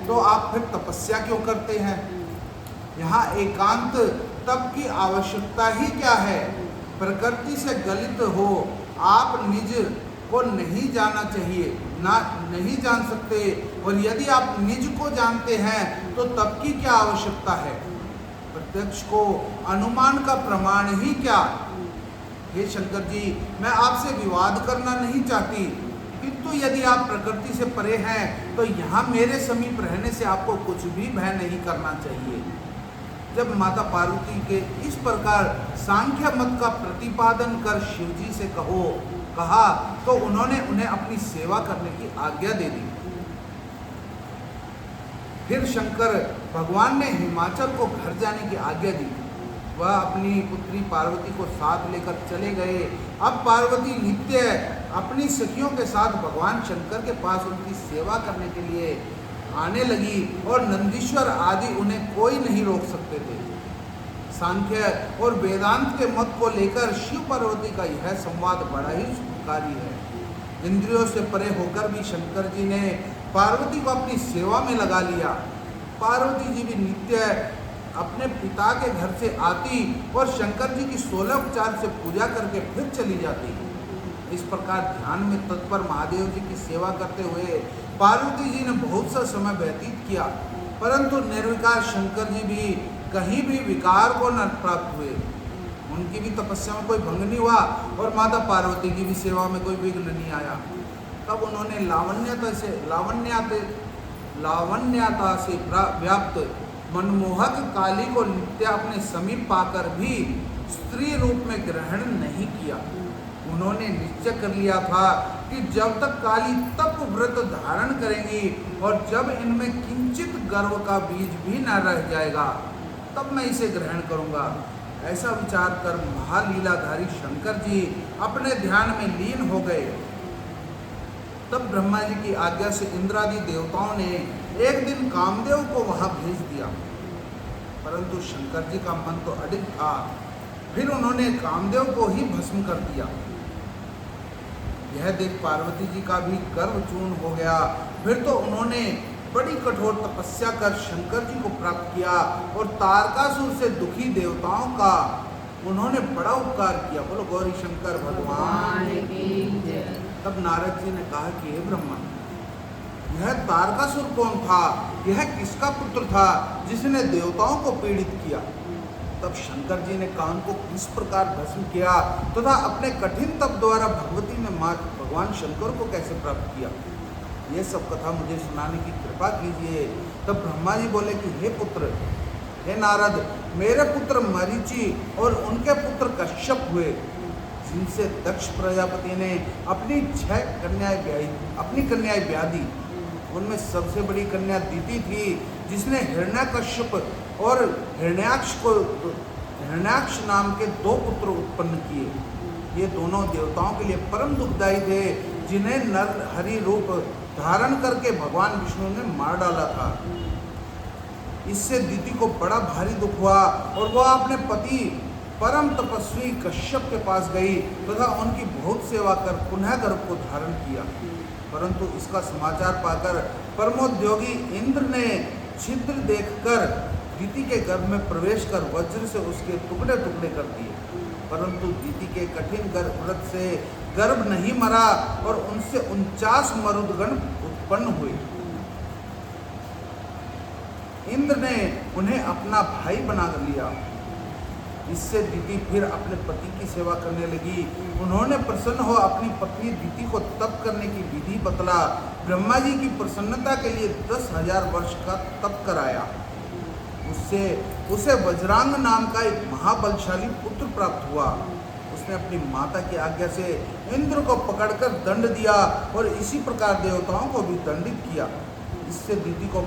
तो आप फिर तपस्या क्यों करते हैं? यहाँ एकांत तप की आवश्यकता ही क्या है? प्रकृति से गलित हो आप निज को नहीं जाना चाहिए, ना नहीं जान सकते, और यदि आप निज को जानते हैं तो तप की क्या आवश्यकता है? प्रत्यक्ष को अनुमान का प्रमाण ही क्या? हे शंकर जी, मैं आपसे विवाद करना नहीं चाहती, किंतु यदि आप प्रकृति से परे हैं तो यहाँ मेरे समीप रहने से आपको कुछ भी भय नहीं करना चाहिए। जब माता पार्वती के इस प्रकार सांख्य मत का प्रतिपादन कर शिवजी से कहा तो उन्होंने उन्हें अपनी सेवा करने की आज्ञा दे दी। फिर शंकर भगवान ने हिमाचल को घर जाने की आज्ञा दी। वह अपनी पुत्री पार्वती को साथ लेकर चले गए। अब पार्वती नित्य अपनी सखियों के साथ भगवान शंकर के पास उनकी सेवा करने के लिए आने लगी और नंदीश्वर आदि उन्हें कोई नहीं रोक सकते थे। सांख्य और वेदांत के मत को लेकर शिव पार्वती का यह संवाद बड़ा ही सुखकारी है। इंद्रियों से परे होकर भी शंकर जी ने पार्वती को अपनी सेवा में लगा लिया। पार्वती जी भी नित्य अपने पिता के घर से आती और शंकर जी की 16 उपचार से पूजा करके फिर चली जाती। इस प्रकार ध्यान में तत्पर महादेव जी की सेवा करते हुए पार्वती जी ने बहुत सा समय व्यतीत किया, परंतु निर्विकार शंकर जी भी कहीं भी विकार को न प्राप्त हुए। उनकी भी तपस्या में कोई भंग नहीं हुआ और माता पार्वती की भी सेवा में कोई विघ्न नहीं आया। तब उन्होंने लावण्यता से व्याप्त मनमोहक काली को नित्य अपने समीप पाकर भी स्त्री रूप में ग्रहण नहीं किया। उन्होंने निश्चय कर लिया था कि जब तक काली तप व्रत धारण करेंगी और जब इनमें किंचित गर्व का बीज भी न रह जाएगा तब मैं इसे ग्रहण करूंगा। ऐसा विचार कर महालीलाधारी शंकर जी अपने ध्यान में लीन हो गए। तब ब्रह्मा जी की आज्ञा से इंद्रादि देवताओं ने एक दिन कामदेव को वहां भेज दिया, परंतु शंकर जी का मन तो अडिग था। फिर उन्होंने कामदेव को ही भस्म कर दिया। यह देख पार्वती जी का भी गर्व चूर्ण हो गया। फिर तो उन्होंने बड़ी कठोर तपस्या कर शंकर जी को प्राप्त किया और तारकासुर से दुखी देवताओं का उन्होंने बड़ा उपकार किया। बोलो गौरी शंकर भगवान की जय। तब नारद जी ने कहा कि हे ब्रह्मा, यह तारकासुर कौन था? यह किसका पुत्र था जिसने देवताओं को पीड़ित किया? तब शंकर जी ने कान को किस प्रकार भस्म किया तथा अपने कठिन तप द्वारा भगवती ने भगवान शंकर को कैसे प्राप्त किया, ये सब कथा मुझे सुनाने की कृपा कीजिए। तब ब्रह्मा जी बोले कि हे पुत्र, हे नारद, मेरे पुत्र मरीचि और उनके पुत्र कश्यप हुए, जिनसे दक्ष प्रजापति ने अपनी 6 कन्याएं ब्याह दी। उनमें सबसे बड़ी कन्या दीति थी, जिसने हिरण्यकश्यप और हिरण्याक्ष नाम के 2 पुत्र उत्पन्न किए। ये दोनों देवताओं के लिए परम दुखदायी थे, जिन्हें नर हरि रूप धारण करके भगवान विष्णु ने मार डाला था। इससे दीति को बड़ा भारी दुख हुआ और वह अपने पति परम तपस्वी कश्यप के पास गई तथा उनकी बहुत सेवा कर पुनः गर्भ को धारण किया। परंतु इसका समाचार पाकर परमोद्योगी इंद्र ने छिद्र देखकर दीति के गर्भ में प्रवेश कर वज्र से उसके टुकड़े टुकड़े कर दिए, परंतु दीति के कठिन व्रत से गर्भ नहीं मरा और उनसे 49 मरुदगण उत्पन्न हुए। इंद्र ने उन्हें अपना भाई बना लिया। इससे दीति फिर अपने पति की सेवा करने लगी। उन्होंने प्रसन्न हो अपनी पत्नी दीति को तप करने की विधि बतला। ब्रह्मा जी की प्रसन्नता के लिए 10,000 वर्ष का तप कराया। उसे वज्रांग नाम का एक महाबलशाली पुत्र प्राप्त हुआ। उसने अपनी माता की आज्ञा से इंद्र को पकड़कर दंड दिया और इसी प्रकार देवताओं को भी दंडित किया। इससे दीति को